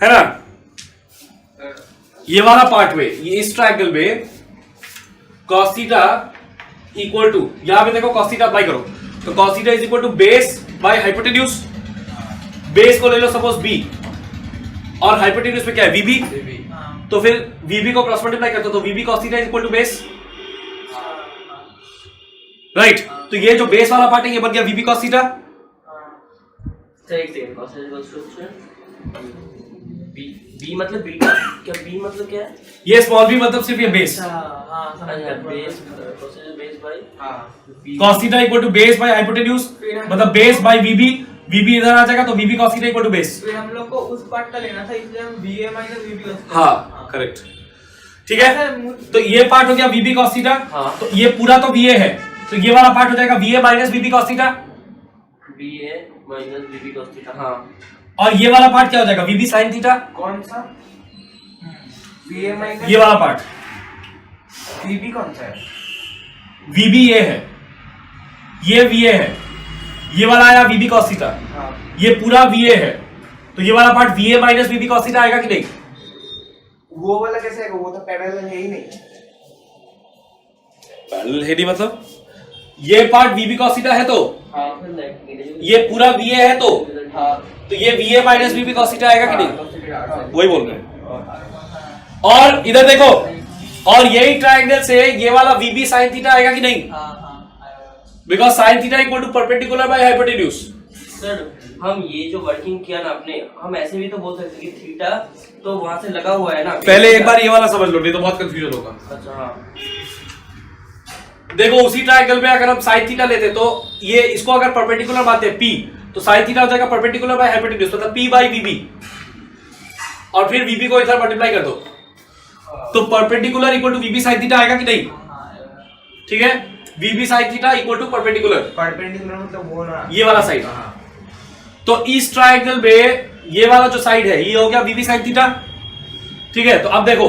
है ना। ये वाला पार्ट में, ये इस ट्रायंगल में cos थीटा इक्वल टू, यहां पे देखो cos थीटा अप्लाई करो, तो cos theta is equal to base by hypotenuse. Base को ले लो सपोज B और हाइपोटेन्यूज पे क्या है VB, तो फिर VB को क्रॉस मल्टीप्लाई करते हो तो VB cos theta is equal to base, right. तो ये जो बेस वाला पार्ट है ये बन गया VB cos थीटा। B मतलब बीटा, क्या B मतलब क्या है? ये स्मॉल b मतलब सिर्फ ये base, base by cos theta equal to base by hypotenuse, मतलब बेस बाय VB, VB इधर आ जाएगा तो VB cos theta equal to base. फिर हम लोग को उस पार्ट का लेना था, इसलिए हम VA minus VB cos theta. हाँ करेक्ट, ठीक है। तो ये पार्ट हो गया VB cos थीटा, तो ये पूरा तो VA है, तो ये वाला पार्ट हो जाएगा VA minus VB cos theta, VA minus VB cos theta. हाँ, और ये वाला पार्ट क्या हो जाएगा VB sin थीटा। कौन सा? VA माइनस ये वाला पार्ट VB कौन सा है? VB ये है, ये VA है, ये वाला आया VB cos थीटा, ये पूरा VA है, तो ये वाला part VA minus VB cos theta आएगा कि नहीं? वो वाला कैसे आएगा, वो तो पैरेलल है ही नहीं। पैरेलल है नहीं मतलब ये पार्ट VB cos थीटा है तो ये पूरा VA है, तो ये VA minus VB cos theta आएगा कि नहीं? वही बोल रहे हैं। और इधर देखो, और यही ट्रायंगल से ये वाला VB sin थीटा आएगा कि नहीं? Because sin theta equal to perpendicular by hypotenuse. Sir हम ये जो वर्किंग किया ना आपने, हम ऐसे भी तो बोल सकते हैं कि थीटा तो वहां से लगा हुआ है ना। पहले एक बार ये वाला समझ लो, नहीं तो बहुत कंफ्यूजन होगा। अच्छा हाँ, देखो उसी ट्रायंगल में अगर हम sin थीटा लेते तो ये इसको अगर परपेंडिकुलर मानते हैं P, तो sin थीटा हो जाएगा परपेंडिकुलर बाय हाइपोटेन्यूज, मतलब P बाय VB, और फिर VB को इधर मल्टीप्लाई कर दो, तो perpendicular equal to VB sin theta आएगा कि नहीं? ठीक है, VB sin theta equal to perpendicular मतलब वो ना, ये वाला साइड। तो इस ट्रायंगल में ये वाला जो साइड है ये हो गया VB sin थीटा, ठीक है। तो अब देखो,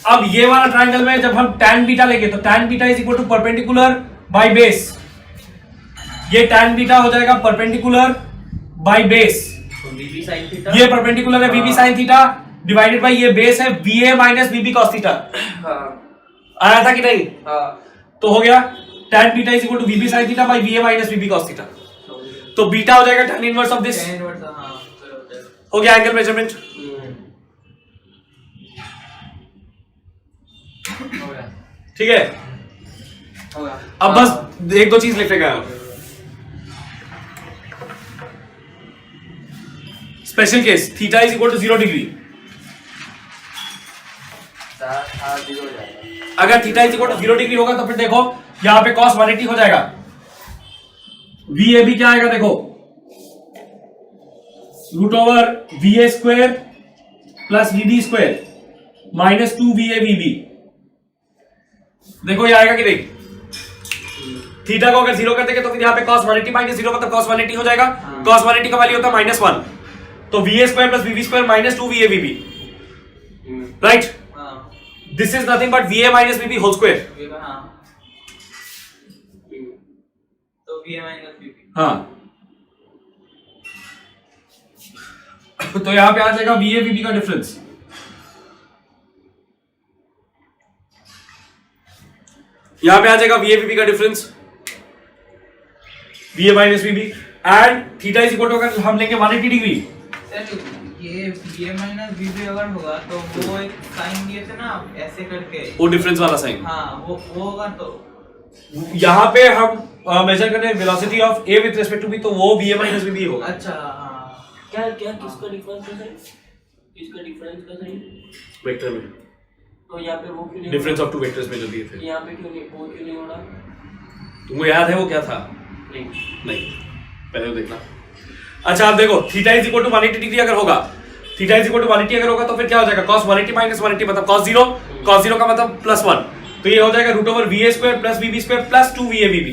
अब ये वाला ट्रायंगल में जब हम tan बीटा लेंगे तो tan beta is equal to perpendicular by base, ये tan बीटा हो जाएगा परपेंडिकुलर बाय बेस, तो VB sin थीटा, ये परपेंडिकुलर है VB sin theta divided by ये बेस है VA minus VB cos theta. हाँ आया था कि नहीं? हाँ, तो हो गया tan beta is equal to VB sin theta by VA minus VB cos theta. तो बीटा हो जाएगा tan inverse of this. tan inverse, हाँ फिर होता है। हो गया एंगल मेजरमेंट। हो गया, ठीक है, हो गया। अब बस एक दो चीज लिखेगा। Special case theta is equal to 0 degree. अगर theta is equal to 0 degree होगा तो फिर देखो यहां पे cos 180 हो जाएगा। VAB क्या आएगा देखो, root over VA square plus VB square minus 2VAVB। देखो ये आएगा कि नहीं? थीटा को अगर 0 कर देंगे तो फिर यहाँ पे cos 180 माइनस 0 मतलब cos 180 हो जाएगा। cos 180 का वैल्यू होता है -1, तो VA square plus VB square minus 2VAVB, right? This is nothing but VA minus VB whole square. हाँ, तो VA minus VB। हाँ, तो यहां पे आ जाएगा VAVB का डिफरेंस। यहां पे आ जाएगा VAVB का difference, VA minus VB and theta is equal to अगर हम लेंगे 180 डिग्री। सर ये VA minus VB अगर होगा तो वो एक साइन दिए थे ना ऐसे करके, वो डिफरेंस वाला साइन। हाँ वो होगा तो यहां पे हम मेजर कर रहे हैं velocity of A with respect to B, तो वो VA माइनस VB होगा। अच्छा हाँ, क्या क्या किसका डिफरेंस है सर? किसका डिफरेंस का सही? वेक्टर में तो यहाँ पे वो क्यों नहीं डिफरेंस ऑफ टू वेक्टर्स में जो दिए थे, यहाँ पे क्यों नहीं, वो क्यों नहीं हो रहा? तुमको याद है वो क्या था? नहीं, नहीं, पहले तो देखना। अच्छा आप देखो theta is equal to 180 degree अगर होगा, थीटा इज इक्वल टू 180 अगर होगा तो फिर क्या हो जाएगा cos 180 माइनस 180 मतलब cos 0, cos 0 का मतलब +1, तो ये हो जाएगा root over VA square plus VB square plus 2VAVB।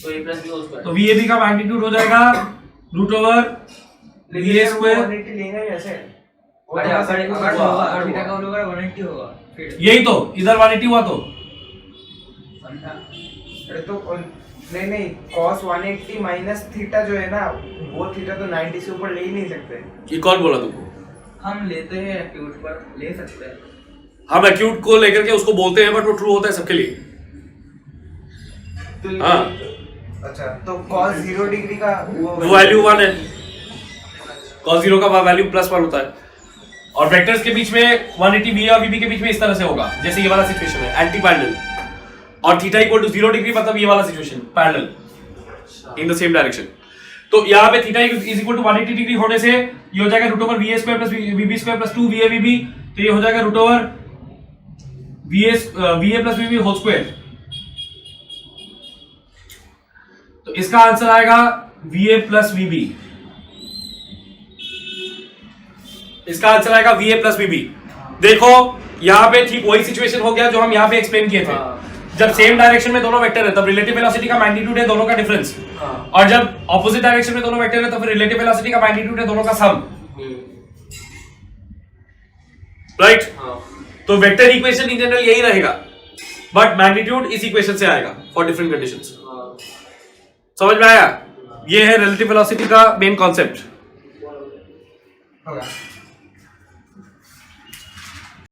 तो ये प्लस भी हो स्क्वायर, तो VAB का मैग्नीट्यूड हो जाएगा रूट ओवर VA स्क्वायर, लेंगे ऐसे अरे अगर होगा थीटा का होगा 180 होगा फिर यही तो इधर 180 हुआ तो अरे तो नहीं cos 180 माइनस थीटा जो है ना, वो थीटा तो 90 से ऊपर ले ही नहीं सकते। ये कौन बोला तुमको? हम लेते हैं एक्यूट पर ले सकते हैं। हम एक्यूट को लेकर के उसको बोलते हैं बट वो ट्रू होता है सबके लिए। तो हाँ, अच्छा तो cos 0 डिग्री का वो वैल्यू 1 है, cos 0 का वैल्यू +1 होता है। और वेक्टर्स के बीच में 180 VA और VB के बीच में इस तरह से होगा जैसे ये वाला सिचुएशन है, एंटी पैरेलल, और थीटा इक्वल टू 0 डिग्री मतलब ये वाला situation parallel in the same direction. तो यहाँ पे theta is equal to 180 degree होने से ये हो जाएगा root over VA square plus VB square plus 2VAVB, तो ये हो जाएगा root over VA plus VB whole square. तो इसका आंसर आएगा VA प्लस VB, इसका आंसर आएगा VA प्लस VB। देखो यहाँ पे ठीक वही सिचुएशन हो गया जो हम यहाँ पे एक्सप्लेन किए थे। जब सेम डायरेक्शन में दोनों वेक्टर है तब रिलेटिव वेलोसिटी का मैग्नीट्यूड है दोनों का डिफरेंस, और जब ऑपोजिट डायरेक्शन में दोनों वेक्टर है तो फिर रिलेटिव वेलोसिटी का मैग्नीट्यूड है दोनों का सम, राइट? तो वेक्टर इक्वेशन इन जनरल यही रहेगा बट मैग्नीट्यूड इस इक्वेशन से आएगा फॉर डिफरेंट कंडीशंस। समझ में आया? ये है रिलेटिव वेलोसिटी का मेन कॉन्सेप्ट। होगा।